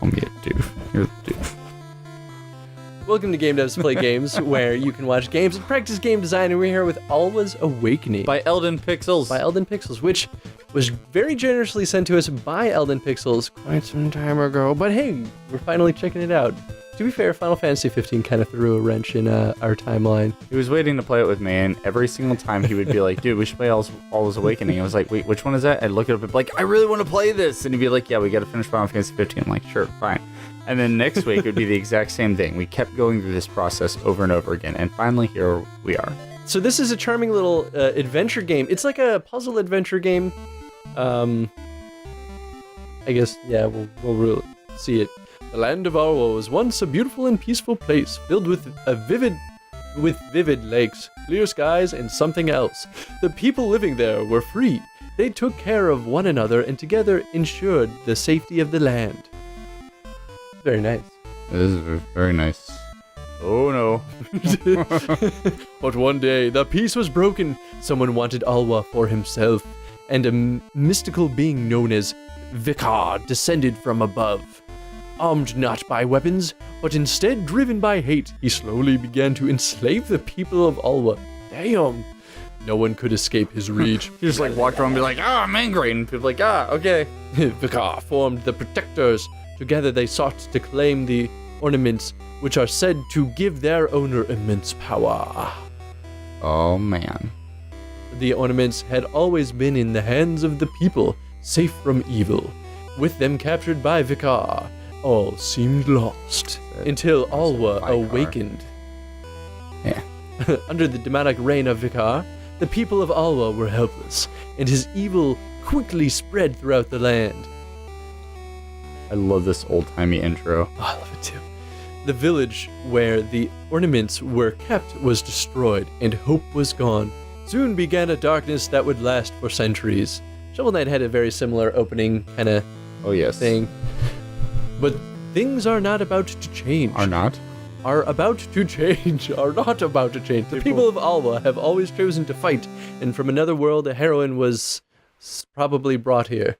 call me a doof. You're the doof. Welcome to Game Devs Play Games, where you can watch games and practice game design, and we're here with Alwa's Awakening. By Elden Pixels. By Elden Pixels, which was very generously sent to us by Elden Pixels quite some time ago. But hey, we're finally checking it out. To be fair, Final Fantasy 15 kind of threw a wrench in our timeline. He was waiting to play it with me, and every single time he would be like, dude, we should play Alwa's Awakening. I was like, wait, which one is that? I'd look it up and be like, I really want to play this. And he'd be like, yeah, we got to finish Final Fantasy 15. I'm like, sure, fine. And then next week it would be the exact same thing. We kept going through this process over and over again, and finally here we are. So this is a charming little adventure game. It's like a puzzle adventure game. I guess, yeah, we'll really see it. The land of Alwa was once a beautiful and peaceful place, filled with vivid lakes, clear skies, and something else. The people living there were free. They took care of one another and together ensured the safety of the land. Very nice. This is very nice. Oh no. But one day, the peace was broken. Someone wanted Alwa for himself, and a mystical being known as Vicar descended from above. Armed not by weapons, but instead driven by hate, he slowly began to enslave the people of Alwa. Damn! No one could escape his reach. You just like walk around and be like, I'm angry, and people are like, okay. Vicar formed the Protectors. Together they sought to claim the ornaments, which are said to give their owner immense power. Oh man. The ornaments had always been in the hands of the people, safe from evil. With them captured by Vicar, all seemed lost, until Alwa awakened. Yeah. Under the demonic reign of Vicar, the people of Alwa were helpless, and his evil quickly spread throughout the land. I love this old-timey intro. Oh, I love it too. The village where the ornaments were kept was destroyed, and hope was gone. Soon began a darkness that would last for centuries. Shovel Knight had a very similar opening kind of thing. But things are not about to change. Are not? Are about to change. Are not about to change. The people of Alwa have always chosen to fight, and from another world a heroine was probably brought here.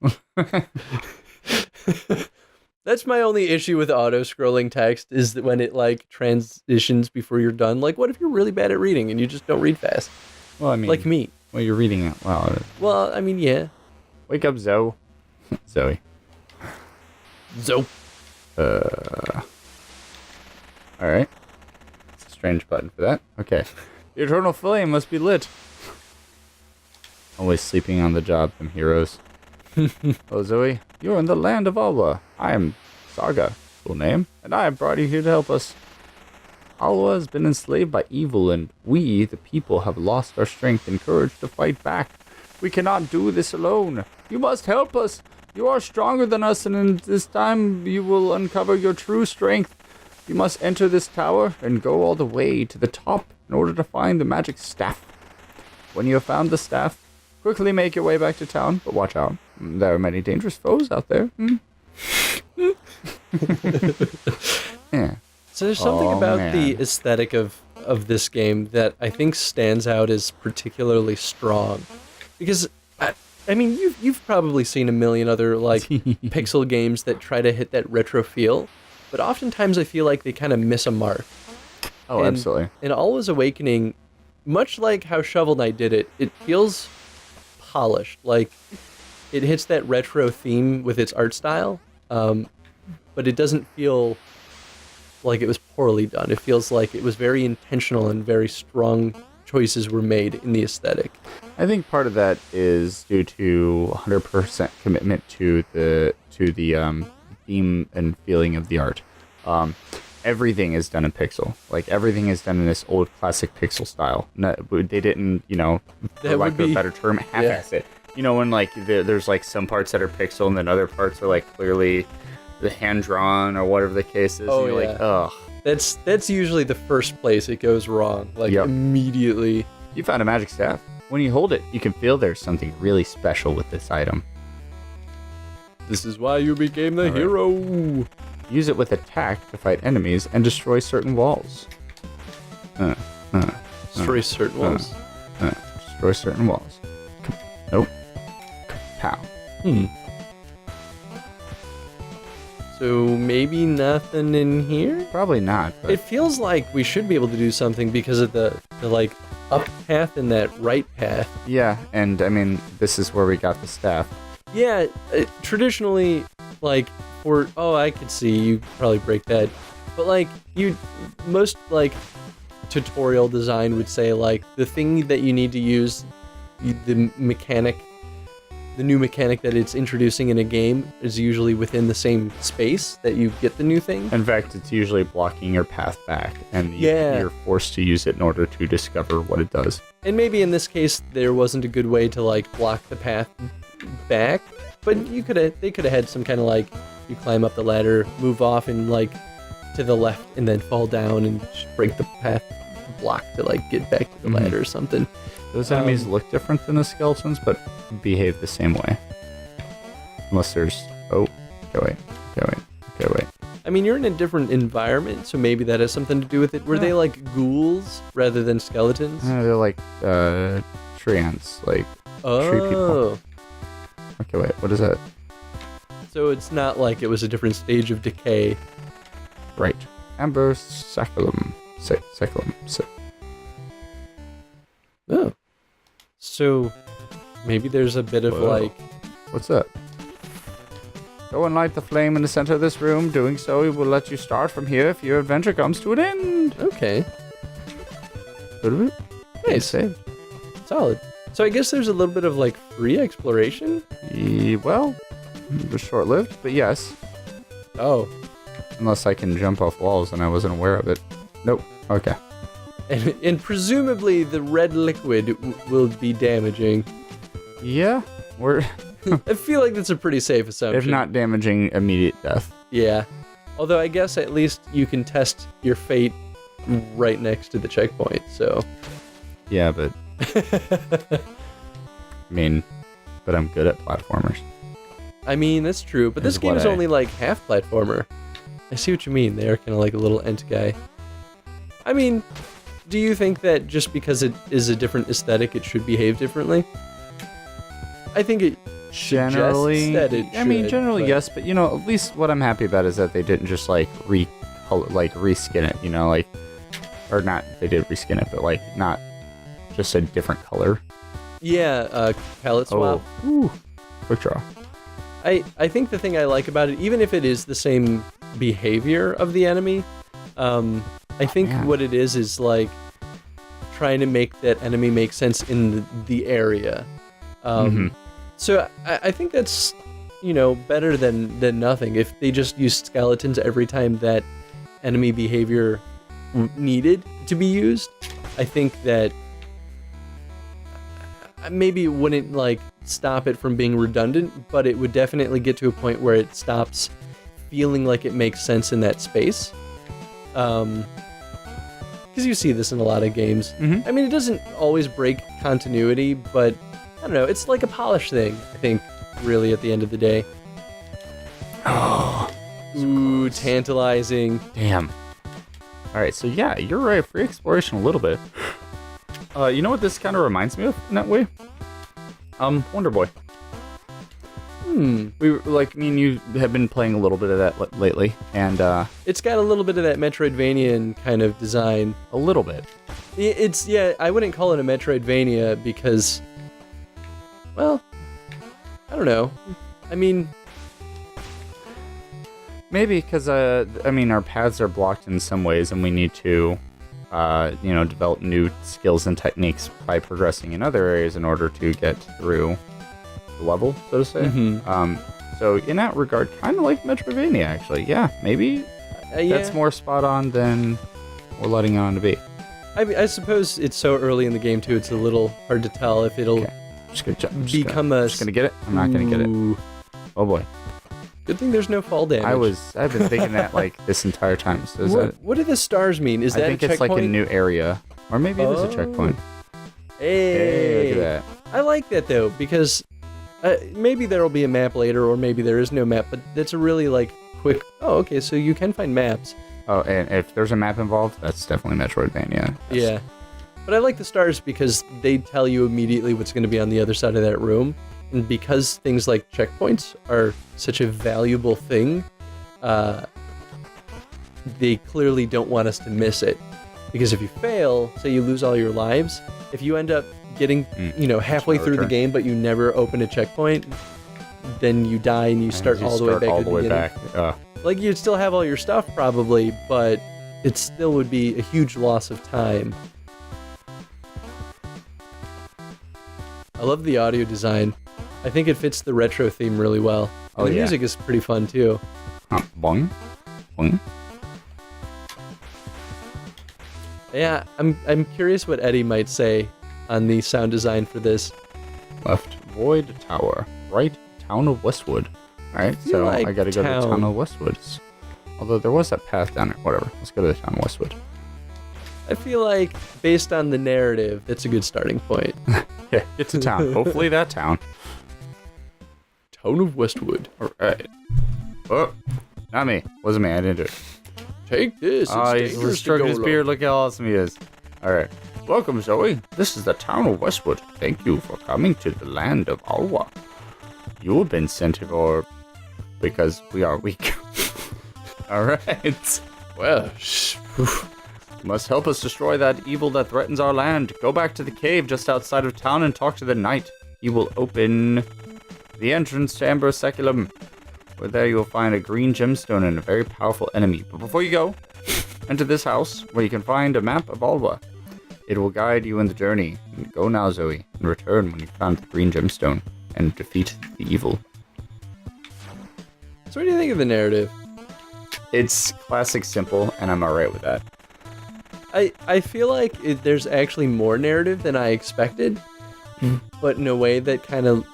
That's my only issue with auto-scrolling text, is that when it, like, transitions before you're done. Like, what if you're really bad at reading and you just don't read fast? Well, I mean... Like me. Well, you're reading it. Wow. Well, I mean, yeah. Wake up, Zoe. Zoe. Alright. It's a strange button for that. Okay. The eternal flame must be lit. Always sleeping on the job, them heroes. Oh, Zoe, you're in the land of Alwa. I am Saga, full name, and I have brought you here to help us. Alwa has been enslaved by evil, and we, the people, have lost our strength and courage to fight back. We cannot do this alone. You must help us. You are stronger than us, and in this time you will uncover your true strength. You must enter this tower and go all the way to the top in order to find the magic staff. When you have found the staff, quickly make your way back to town, but watch out. There are many dangerous foes out there. Yeah. So there's something about the aesthetic of this game that I think stands out as particularly strong. Because, I mean, you've probably seen a million other, like, pixel games that try to hit that retro feel, but oftentimes I feel like they kind of miss a mark. Oh, absolutely. In Alwa's Awakening, much like how Shovel Knight did it, it feels polished. Like, it hits that retro theme with its art style, but it doesn't feel like it was poorly done. It feels like it was very intentional and very strong choices were made in the aesthetic. I think part of that is due to 100% commitment to the theme and feeling of the art. Everything is done in pixel. Like, everything is done in this old classic pixel style. They didn't, for lack of a better term, half-ass it. You know, when, like, there's, like, some parts that are pixel and then other parts are, like, clearly the hand-drawn or whatever the case is. Oh, and you're like, ugh. That's usually the first place it goes wrong. Like, immediately. You found a magic staff. When you hold it, you can feel there's something really special with this item. This is why you became the hero. Use it with attack to fight enemies and destroy certain walls. Destroy certain walls? Destroy certain walls. Nope. Pow. So maybe nothing in here? Probably not, but It feels like we should be able to do something because of the like up path and that right path. yeah, and I mean, this is where we got the staff. Yeah, traditionally, like, I could see you probably break that. But, like, most, like, tutorial design would say, like, the thing that you need to use, the new mechanic that it's introducing in a game is usually within the same space that you get the new thing. In fact, it's usually blocking your path back, and Yeah. you're forced to use it in order to discover what it does. And maybe in this case, there wasn't a good way to, like, block the path back, but they could have had some kind of, like, you climb up the ladder, move off, and, like, to the left, and then fall down and just break the path block to, like, get back to the ladder or something. Those enemies look different than the skeletons, but behave the same way. Unless there's... Oh, okay, wait. I mean, you're in a different environment, so maybe that has something to do with it. Were they, like, ghouls rather than skeletons? They're like, tree ants, like, tree people. Okay, wait, what is that? So it's not like it was a different stage of decay. Right. Amber sacculum. Oh. So maybe there's a bit of, Whoa. like... What's that? Go and light the flame in the center of this room. Doing so, we will let you start from here if your adventure comes to an end. Okay. Nice. Saved. Solid. So I guess there's a little bit of, like, free exploration? Well, it was short-lived, but yes. Oh. Unless I can jump off walls and I wasn't aware of it. Nope. Okay. And presumably the red liquid will be damaging. Yeah, we're... I feel like that's a pretty safe assumption. if not damaging immediate death. Yeah. Although I guess at least you can test your fate right next to the checkpoint, so... Yeah, but... I mean, but I'm good at platformers. I mean, that's true, but this Is game what is I- only like half platformer. I see what you mean. They're kind of like a little ent guy. I mean, do you think that just because it is a different aesthetic, it should behave differently? I think it Generally, suggests that it I mean, should, generally but- yes, but you know, at least what I'm happy about is that they didn't just like reskin it, you know, like, or not, they did reskin it, but like not just a different color. Yeah, palette swap. Oh, ooh, quick draw. I think the thing I like about it, even if it is the same behavior of the enemy, I think man. what it is like trying to make that enemy make sense in the area. So I think that's, you know, better than nothing. If they just used skeletons every time that enemy behavior needed to be used, I think that maybe it wouldn't like stop it from being redundant, but it would definitely get to a point where it stops feeling like it makes sense in that space. Because you see this in a lot of games. I mean, it doesn't always break continuity, but I don't know, it's like a polish thing, I think, really, at the end of the day. Oh, Ooh, tantalizing. damn. All right, so yeah, you're right. Free exploration a little bit. You know what this kind of reminds me of in that way? Wonder Boy. We were, like, me and you have been playing a little bit of that lately, and It's got a little bit of that Metroidvania kind of design. a little bit. It's, yeah, I wouldn't call it a Metroidvania because, well, I don't know. I mean, Maybe because I mean, our paths are blocked in some ways, and we need to, you know, develop new skills and techniques by progressing in other areas in order to get through the level, so to say. So in that regard, kind of like Metroidvania, actually. Yeah, maybe that's more spot on than we're letting it on to be. I mean, I suppose it's so early in the game too. It's a little hard to tell if it'll become a. Just gonna get it. I'm not gonna get it. Ooh. Oh boy. Good thing there's no fall damage. I've been thinking that like this entire time. So is What do the stars mean? Is I that think a it's checkpoint? like a new area, or maybe it is a checkpoint. Hey, Look at that. I like that though because maybe there will be a map later, or maybe there is no map. But that's a really like quick. Oh, okay. So you can find maps. Oh, and if there's a map involved, that's definitely Metroidvania. Yeah. But I like the stars because they tell you immediately what's going to be on the other side of that room. And because things like checkpoints are such a valuable thing, they clearly don't want us to miss it. Because if you fail, say you lose all your lives, if you end up getting, halfway through the game, but you never open a checkpoint, then you die and you start all the way back all to the the way beginning. back. Like, you'd still have all your stuff probably, but it still would be a huge loss of time. I love the audio design. I think it fits the retro theme really well. And the music is pretty fun too. Boing. Boing. Yeah, I'm curious what Eddie might say on the sound design for this. Left, Void Tower. Right, Town of Westwood. Alright, so like I gotta go to Town of Westwood. Although there was that path down there. Whatever, let's go to the Town of Westwood. I feel like, based on the narrative, that's a good starting point. Yeah, get to town. Hopefully that town. Town of Westwood. Alright. Oh, not me. Wasn't me, I didn't do it. Take this. Oh, he's stroking his beard. Look how awesome he is. Alright. Welcome, Zoe. This is the Town of Westwood. Thank you for coming to the land of Alwa. You have been sent here because we are weak. Alright. Well, You must help us destroy that evil that threatens our land. Go back to the cave just outside of town and talk to the knight. He will open the entrance to Amber Seculum. Where there you will find a green gemstone and a very powerful enemy. But before you go, enter this house where you can find a map of Alwa. It will guide you in the journey. Go now, Zoe, and return when you found the green gemstone and defeat the evil. So what do you think of the narrative? It's classic simple, and I'm alright with that. I feel like there's actually more narrative than I expected, but in a way that kind of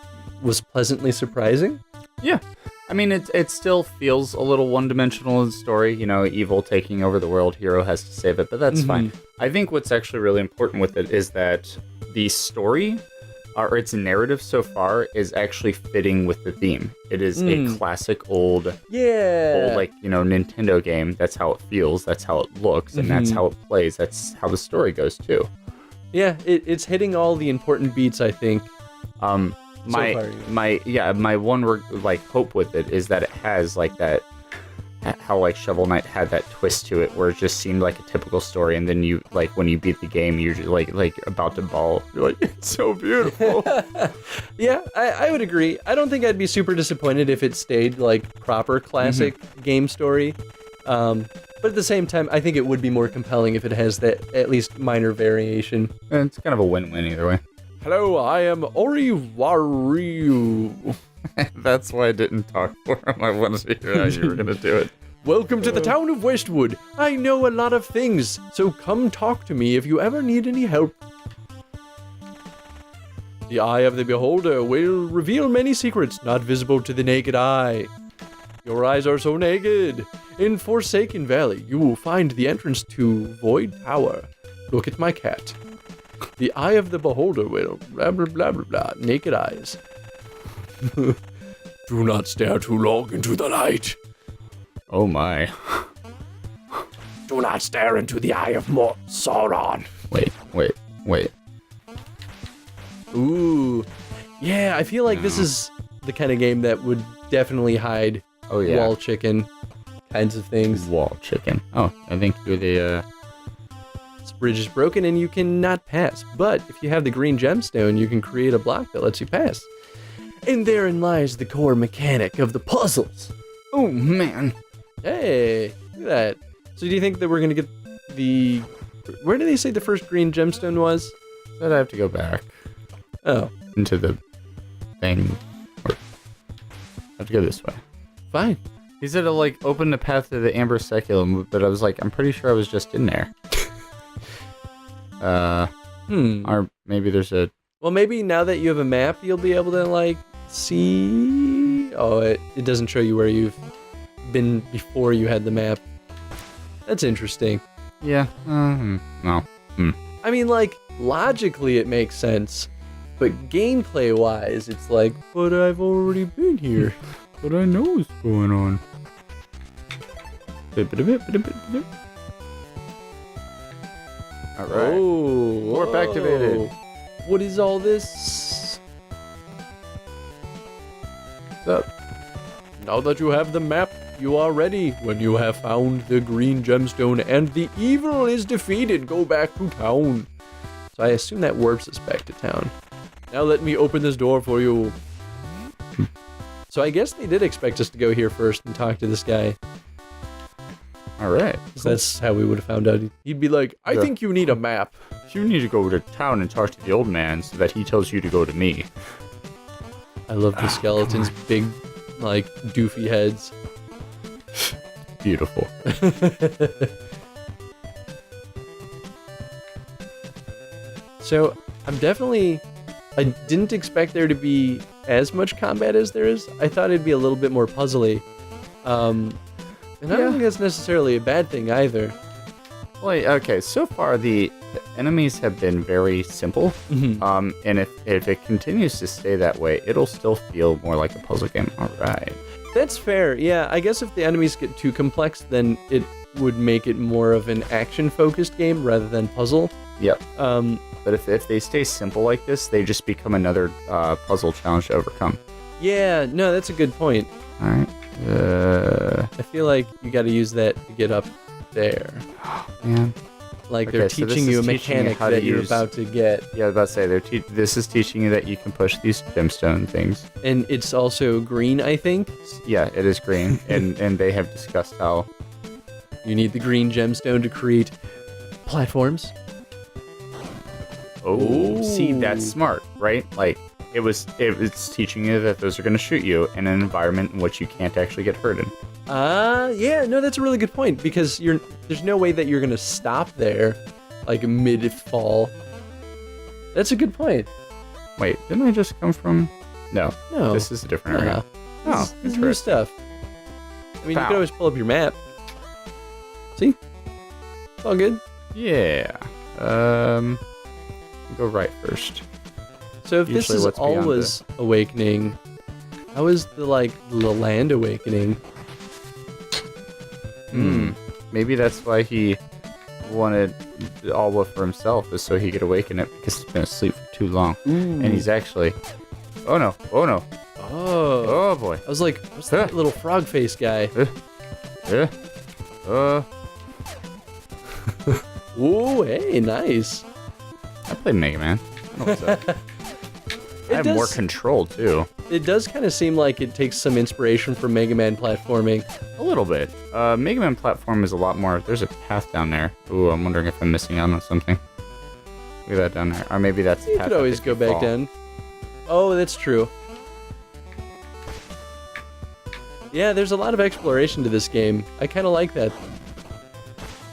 was pleasantly surprising. Yeah. I mean, it still feels a little one-dimensional in the story, evil taking over the world, hero has to save it, but that's fine. I think what's actually really important with it is that the story, or its narrative so far, is actually fitting with the theme. It is a classic old, Nintendo game. That's how it feels, that's how it looks, and that's how it plays. That's how the story goes, too. Yeah, it's hitting all the important beats, I think. My one hope with it is that it has that how Shovel Knight had that twist to it where it just seemed like a typical story, and then you when you beat the game you're just like about to bawl. You're like, it's so beautiful. Yeah, I would agree. I don't think I'd be super disappointed if it stayed like proper classic game story. But at the same time, I think it would be more compelling if it has that at least minor variation. And it's kind of a win-win either way. Hello, I am Oriwaru. That's why I didn't talk for him. I wanted to hear how you were going to do it. Welcome to the town of Westwood. I know a lot of things, so come talk to me if you ever need any help. The eye of the beholder will reveal many secrets not visible to the naked eye. Your eyes are so naked. In Forsaken Valley, you will find the entrance to Void Tower. Look at my cat. The eye of the beholder will blah blah blah blah blah. Naked eyes. Do not stare too long into the light. Oh my. Do not stare into the eye of Sauron. Wait. Ooh. Yeah, I feel like this is the kind of game that would definitely hide wall chicken kinds of things. Wall chicken. Oh, I think you're the This bridge is broken and you cannot pass, but if you have the green gemstone, you can create a block that lets you pass. And therein lies the core mechanic of the puzzles. Oh man. Hey, look at that. So do you think that we're gonna get the... Where did they say the first green gemstone was? Said I have to go back. Oh. Into the thing. I have to go this way. Fine. He said it'll open the path to the Amber Seculum, but I was like, I'm pretty sure I was just in there. Or maybe there's a... Well, maybe now that you have a map, you'll be able to, see... Oh, it doesn't show you where you've been before you had the map. That's interesting. Yeah. No. I mean, logically it makes sense, but gameplay-wise, it's but I've already been here. But I know what's going on. Alright. Oh, Warp activated. What is all this? What's up? Now that you have the map, you are ready. When you have found the green gemstone and the evil is defeated, go back to town. So I assume that warps us back to town. Now let me open this door for you. So I guess they did expect us to go here first and talk to this guy. All right. So that's how we would have found out. He'd be like, I think you need a map. You need to go to town and talk to the old man so that he tells you to go to me. I love the skeletons' big, like, doofy heads. Beautiful. So, I didn't expect there to be as much combat as there is. I thought it'd be a little bit more puzzly. And I don't think that's necessarily a bad thing either. Well, okay, so far the enemies have been very simple. Mm-hmm. And if it continues to stay that way, it'll still feel more like a puzzle game. All right. That's fair, yeah. I guess if the enemies get too complex, then it would make it more of an action-focused game rather than puzzle. Yep. But if they stay simple like this, they just become another puzzle challenge to overcome. Yeah, no, that's a good point. All right. I feel like you got to use that to get up there. Man. Like Okay, they're so this teaching you a is teaching you mechanic how to that you're use- about to get. Yeah, I was about to say, this is teaching you that you can push these gemstone things. And it's also green, I think. Yeah, it is green, and they have discussed how. You need the green gemstone to create platforms. Oh, see, Ooh. that's smart, right? Like, it's teaching you that those are going to shoot you in an environment in which you can't actually get hurt in. Yeah, no, that's a really good point because there's no way that you're gonna stop there, like mid-fall. That's a good point. Wait, didn't I just come from? No, No, this is a different area. This Oh, is new interesting. stuff. I mean, you Wow. could always pull up your map. See, it's all good. Yeah. Go right first. So if this Usually is what's beyond Alwa's awakening, how is the land awakening? Maybe that's why he wanted Alwa for himself, is so he could awaken it because he's been asleep for too long. And he's actually. Oh no! Oh no! Oh, Oh boy! I was like, what's that little frog face guy? Yeah. Ooh, hey, nice. I played Mega Man. I know what's up. I have more control too. It does kind of seem like it takes some inspiration from Mega Man platforming. A little bit. Mega Man platform is a lot more. There's a path down there. Ooh, I'm wondering if I'm missing out on something. Look at that down there. Or maybe that's the You path could up always if go you back fall. down. Oh, that's true. Yeah, there's a lot of exploration to this game. I kind of like that.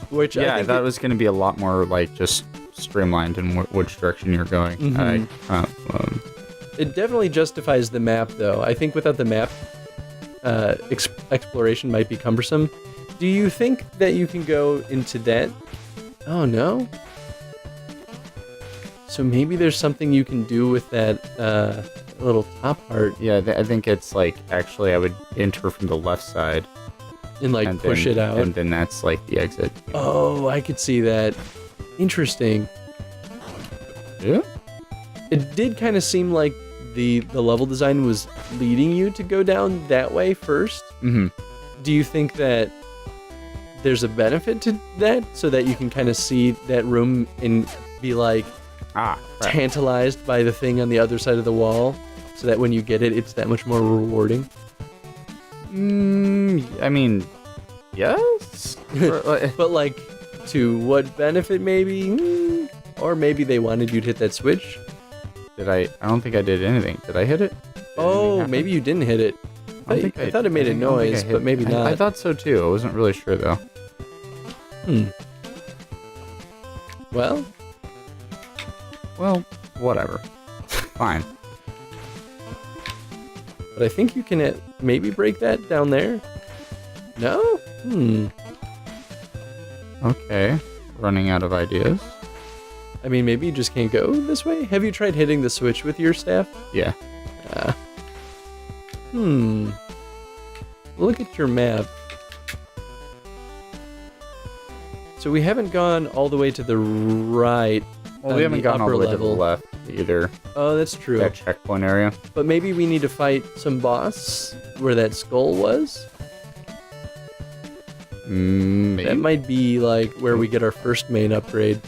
Which Yeah, I think that was going to be a lot more like just streamlined in which direction you're going. Mhm. It definitely justifies the map, though. I think without the map, exploration might be cumbersome. Do you think that you can go into that? Oh, no? So maybe there's something you can do with that little top part Yeah, I think it's like actually I would enter from the left side and, like, and push then, it out. and then that's like the exit. Oh, I could see that. Interesting. Yeah. It did kind of seem like the level design was leading you to go down that way first. Mm-hmm. Do you think that there's a benefit to that so that you can kind of see that room and be like Crap. tantalized by the thing on the other side of the wall so that when you get it, it's that much more rewarding? I mean, yes. But like, to what benefit maybe? Or maybe they wanted you to hit that switch? Did I? I don't think I did anything. Did I hit it? Did anything Oh, happen? maybe you didn't hit it. I thought it made a I don't think I noise, hit- but maybe not. I thought so too. I wasn't really sure though. Well, Well, whatever. Fine. but I think you can maybe break that down there. No? Okay. Running out of ideas. I mean, maybe you just can't go this way? Have you tried hitting the switch with your staff? Yeah. Look at your map. So we haven't gone all the way to the right. Well, on we haven't the gotten all the upper way to the level. left either. Oh, that's true. That checkpoint area. But maybe we need to fight some boss where that skull was? Maybe. That might be like where we get our first main upgrade.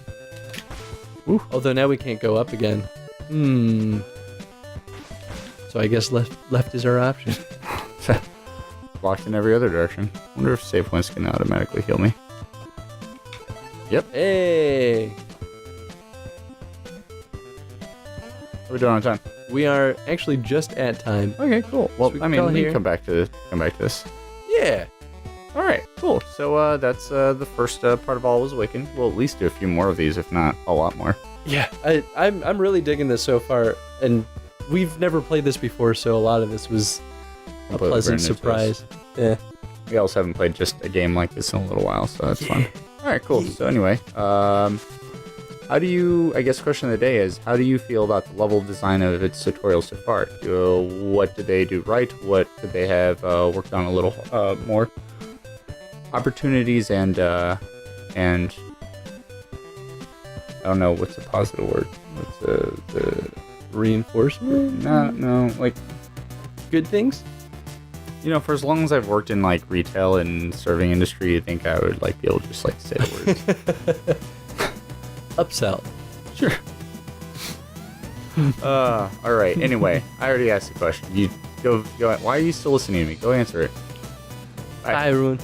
Ooh. Although now we can't go up again. So I guess left is our option. Blocked in every other direction. Wonder if save points can automatically heal me. Yep. Hey! What are we doing on time? We are actually just at time. Okay, cool. Well, we I mean, call we here? can come back to this. Yeah! All right, cool. So that's the first part of Alwa's Awakened. We'll at least do a few more of these, if not a lot more. Yeah, I'm really digging this so far, and we've never played this before, so a lot of this was a Completely pleasant brand new to surprise. Yeah. We also haven't played just a game like this in a little while, so that's fun. All right, cool. So anyway, how do you? I guess question of the day is, how do you feel about the level design of its tutorial so far? What did they do right? What could they have worked on a little more? Opportunities and I don't know what's a positive word. What's the Reinforcement? no like, Good things? you know, for as long as I've worked in like retail and serving industry, I think I would like be able to just like say the words. Upsell. Sure. All right. Anyway, I already asked the question. You go. Why are you still listening to me? Go answer it. Bye everyone.